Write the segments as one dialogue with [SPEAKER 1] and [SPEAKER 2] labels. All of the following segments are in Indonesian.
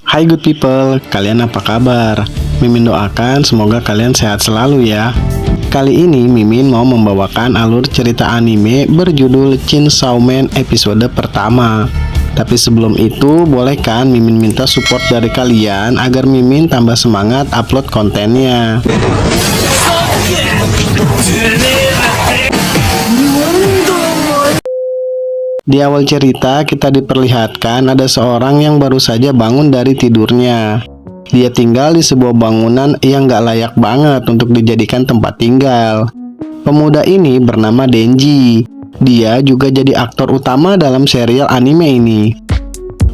[SPEAKER 1] Hai good people, kalian apa kabar? Mimin doakan semoga kalian sehat selalu ya. Kali ini Mimin mau membawakan alur cerita anime berjudul Chainsaw Man episode pertama. Tapi sebelum itu, boleh kan Mimin minta support dari kalian agar Mimin tambah semangat upload kontennya. Di awal cerita kita diperlihatkan ada seorang yang baru saja bangun dari tidurnya. Dia tinggal di sebuah bangunan yang gak layak banget untuk dijadikan tempat tinggal. Pemuda ini bernama Denji. Dia juga jadi aktor utama dalam serial anime ini.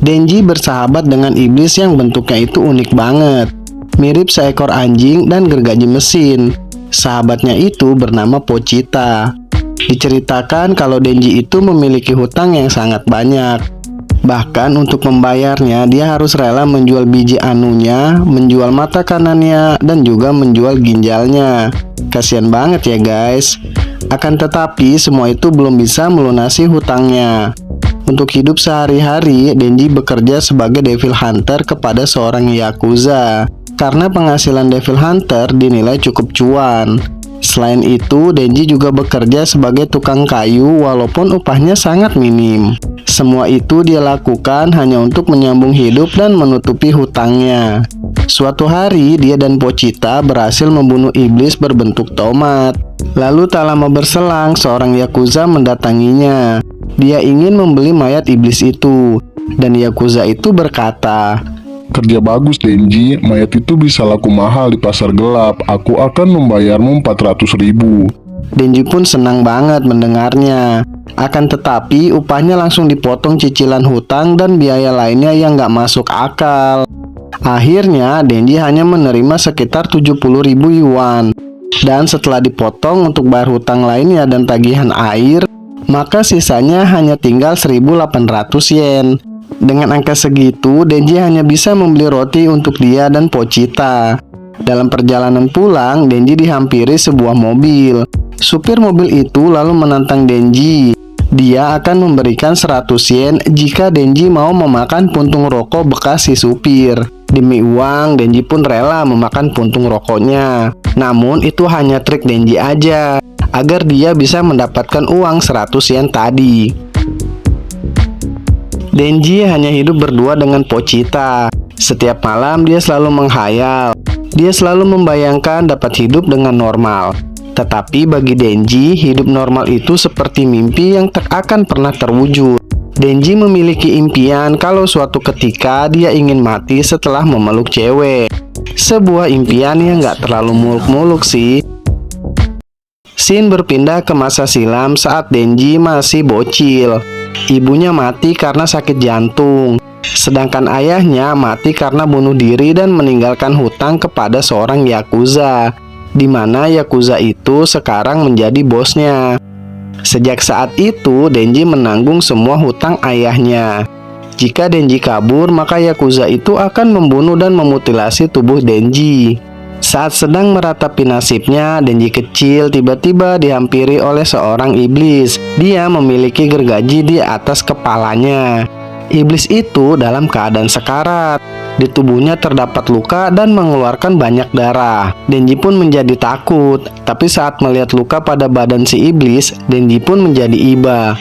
[SPEAKER 1] Denji bersahabat dengan iblis yang bentuknya itu unik banget. Mirip seekor anjing dan gergaji mesin. Sahabatnya itu bernama Pochita. Diceritakan kalau Denji itu memiliki hutang yang sangat banyak. Bahkan untuk membayarnya dia harus rela menjual biji anunya, menjual mata kanannya, dan juga menjual ginjalnya. Kasian banget ya guys. Akan tetapi semua itu belum bisa melunasi hutangnya. Untuk hidup sehari-hari, Denji bekerja sebagai Devil Hunter kepada seorang Yakuza. Karena penghasilan Devil Hunter dinilai cukup cuan. Selain itu, Denji juga bekerja sebagai tukang kayu walaupun upahnya sangat minim. Semua itu dia lakukan hanya untuk menyambung hidup dan menutupi hutangnya. Suatu hari, dia dan Pochita berhasil membunuh iblis berbentuk tomat. Lalu tak lama berselang, seorang Yakuza mendatanginya. Dia ingin membeli mayat iblis itu. Dan Yakuza itu berkata,
[SPEAKER 2] "Kerja bagus Denji, mayat itu bisa laku mahal di pasar gelap. Aku akan membayarmu 400.000.
[SPEAKER 1] Denji pun senang banget mendengarnya. Akan tetapi upahnya langsung dipotong cicilan hutang dan biaya lainnya yang gak masuk akal. Akhirnya Denji hanya menerima sekitar 70.000 yuan. Dan setelah dipotong untuk bayar hutang lainnya dan tagihan air, maka sisanya hanya tinggal 1.800 yen. Dengan angka segitu, Denji hanya bisa membeli roti untuk dia dan Pochita. Dalam perjalanan pulang, Denji dihampiri sebuah mobil. Supir mobil itu lalu menantang Denji. Dia akan memberikan 100 yen jika Denji mau memakan puntung rokok bekas si supir. Demi uang, Denji pun rela memakan puntung rokoknya. Namun itu hanya trik Denji aja, agar dia bisa mendapatkan uang 100 yen tadi. Denji hanya hidup berdua dengan Pochita. Setiap malam dia selalu menghayal. Dia selalu membayangkan dapat hidup dengan normal. Tetapi bagi Denji, hidup normal itu seperti mimpi yang tak akan pernah terwujud. Denji memiliki impian kalau suatu ketika dia ingin mati setelah memeluk cewek. Sebuah impian yang gak terlalu muluk-muluk sih. Scene berpindah ke masa silam saat Denji masih bocil. Ibunya mati karena sakit jantung, sedangkan ayahnya mati karena bunuh diri dan meninggalkan hutang kepada seorang Yakuza, di mana Yakuza itu sekarang menjadi bosnya. Sejak saat itu, Denji menanggung semua hutang ayahnya. Jika Denji kabur, maka Yakuza itu akan membunuh dan memutilasi tubuh Denji. Saat sedang meratapi nasibnya, Denji kecil tiba-tiba dihampiri oleh seorang iblis. Dia memiliki gergaji di atas kepalanya. Iblis itu dalam keadaan sekarat. Di tubuhnya terdapat luka dan mengeluarkan banyak darah. Denji pun menjadi takut. Tapi saat melihat luka pada badan si iblis, Denji pun menjadi iba.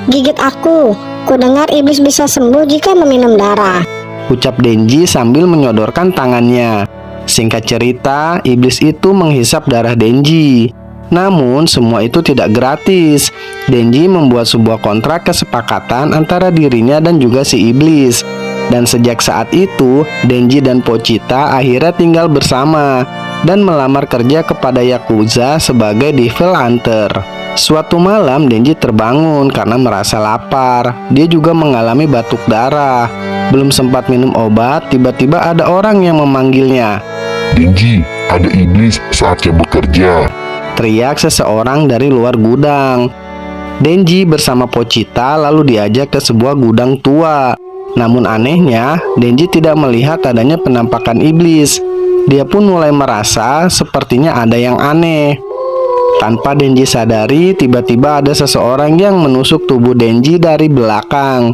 [SPEAKER 3] "Gigit aku. Kudengar iblis bisa sembuh jika meminum darah,"
[SPEAKER 1] ucap Denji sambil menyodorkan tangannya. Singkat cerita, iblis itu menghisap darah Denji. Namun, semua itu tidak gratis. Denji membuat sebuah kontrak kesepakatan antara dirinya dan juga si iblis. Dan sejak saat itu, Denji dan Pochita akhirnya tinggal bersama dan melamar kerja kepada Yakuza sebagai Devil Hunter. Suatu malam, Denji terbangun karena merasa lapar. Dia juga mengalami batuk darah. Belum sempat minum obat, tiba-tiba ada orang yang memanggilnya.
[SPEAKER 2] Denji, ada iblis, saatnya bekerja,"
[SPEAKER 1] teriak seseorang dari luar gudang. Denji bersama Pochita lalu diajak ke sebuah gudang tua. Namun anehnya, Denji tidak melihat adanya penampakan iblis. Dia pun mulai merasa sepertinya ada yang aneh. Tanpa Denji sadari, tiba-tiba ada seseorang yang menusuk tubuh Denji dari belakang.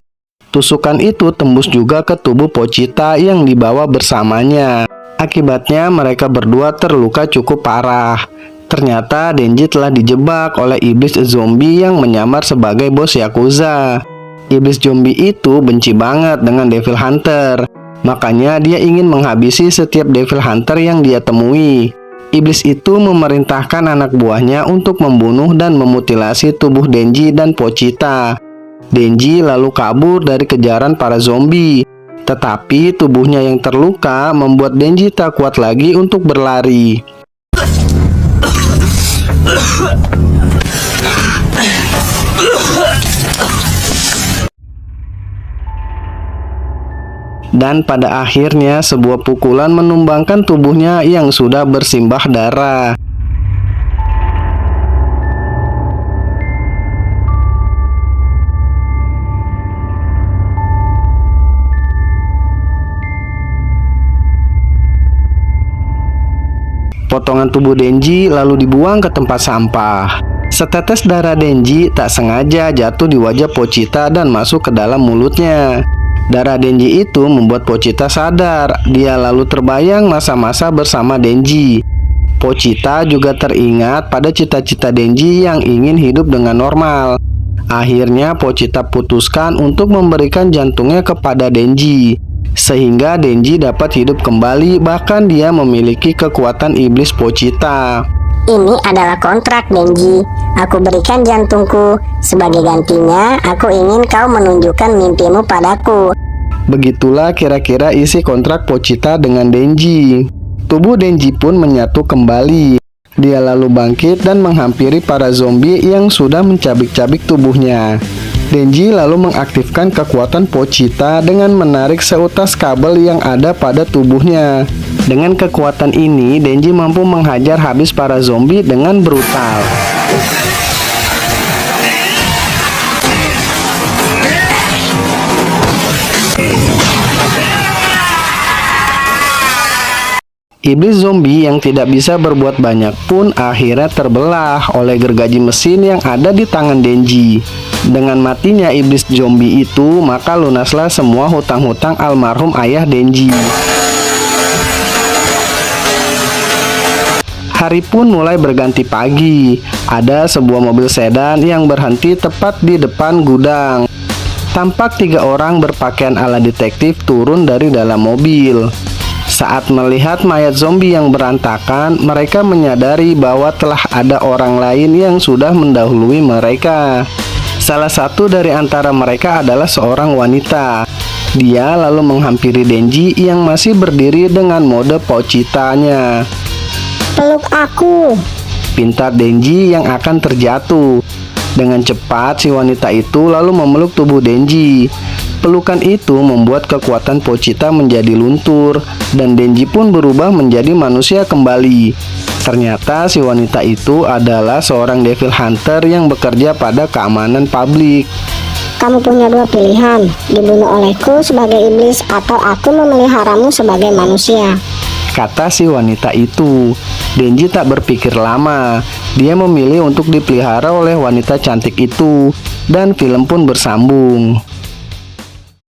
[SPEAKER 1] Tusukan itu tembus juga ke tubuh Pochita yang dibawa bersamanya. Akibatnya mereka berdua terluka cukup parah. Ternyata Denji telah dijebak oleh iblis zombie yang menyamar sebagai bos Yakuza. Iblis zombie itu benci banget dengan Devil Hunter. Makanya dia ingin menghabisi setiap Devil Hunter yang dia temui. Iblis itu memerintahkan anak buahnya untuk membunuh dan memutilasi tubuh Denji dan Pochita. Denji lalu kabur dari kejaran para zombie. Tetapi tubuhnya yang terluka membuat Denji tak kuat lagi untuk berlari. Dan pada akhirnya sebuah pukulan menumbangkan tubuhnya yang sudah bersimbah darah. Potongan tubuh Denji lalu dibuang ke tempat sampah. Setetes darah Denji tak sengaja jatuh di wajah Pochita dan masuk ke dalam mulutnya. Darah Denji itu membuat Pochita sadar. Dia lalu terbayang masa-masa bersama Denji. Pochita juga teringat pada cita-cita Denji yang ingin hidup dengan normal. Akhirnya Pochita putuskan untuk memberikan jantungnya kepada Denji, sehingga Denji dapat hidup kembali, bahkan dia memiliki kekuatan iblis Pochita.
[SPEAKER 3] Ini adalah kontrak, Denji. Aku berikan jantungku. Sebagai gantinya, aku ingin kau menunjukkan mimpimu padaku.
[SPEAKER 1] Begitulah kira-kira isi kontrak Pochita dengan Denji. Tubuh Denji pun menyatu kembali. Dia lalu bangkit dan menghampiri para zombie yang sudah mencabik-cabik tubuhnya. Denji lalu mengaktifkan kekuatan Pochita dengan menarik seutas kabel yang ada pada tubuhnya. Dengan kekuatan ini, Denji mampu menghajar habis para zombie dengan brutal. Iblis zombie yang tidak bisa berbuat banyak pun akhirnya terbelah oleh gergaji mesin yang ada di tangan Denji. Dengan matinya iblis zombie itu, maka lunaslah semua hutang-hutang almarhum ayah Denji. Hari pun mulai berganti pagi. Ada sebuah mobil sedan yang berhenti tepat di depan gudang. Tampak 3 orang berpakaian ala detektif turun dari dalam mobil. Saat melihat mayat zombie yang berantakan, mereka menyadari bahwa telah ada orang lain yang sudah mendahului mereka. Salah satu dari antara mereka adalah seorang wanita. Dia lalu menghampiri Denji yang masih berdiri dengan mode Pochitanya.
[SPEAKER 3] Peluk aku.
[SPEAKER 1] Pinta Denji yang akan terjatuh. Dengan cepat si wanita itu lalu memeluk tubuh Denji. Pelukan itu membuat kekuatan Pochita menjadi luntur dan Denji pun berubah menjadi manusia kembali. Ternyata si wanita itu adalah seorang Devil Hunter yang bekerja pada keamanan publik.
[SPEAKER 3] Kamu punya 2 pilihan, dibunuh olehku sebagai iblis atau aku memeliharamu sebagai manusia,
[SPEAKER 1] kata si wanita itu. Denji tak berpikir lama. Dia memilih untuk dipelihara oleh wanita cantik itu dan film pun bersambung.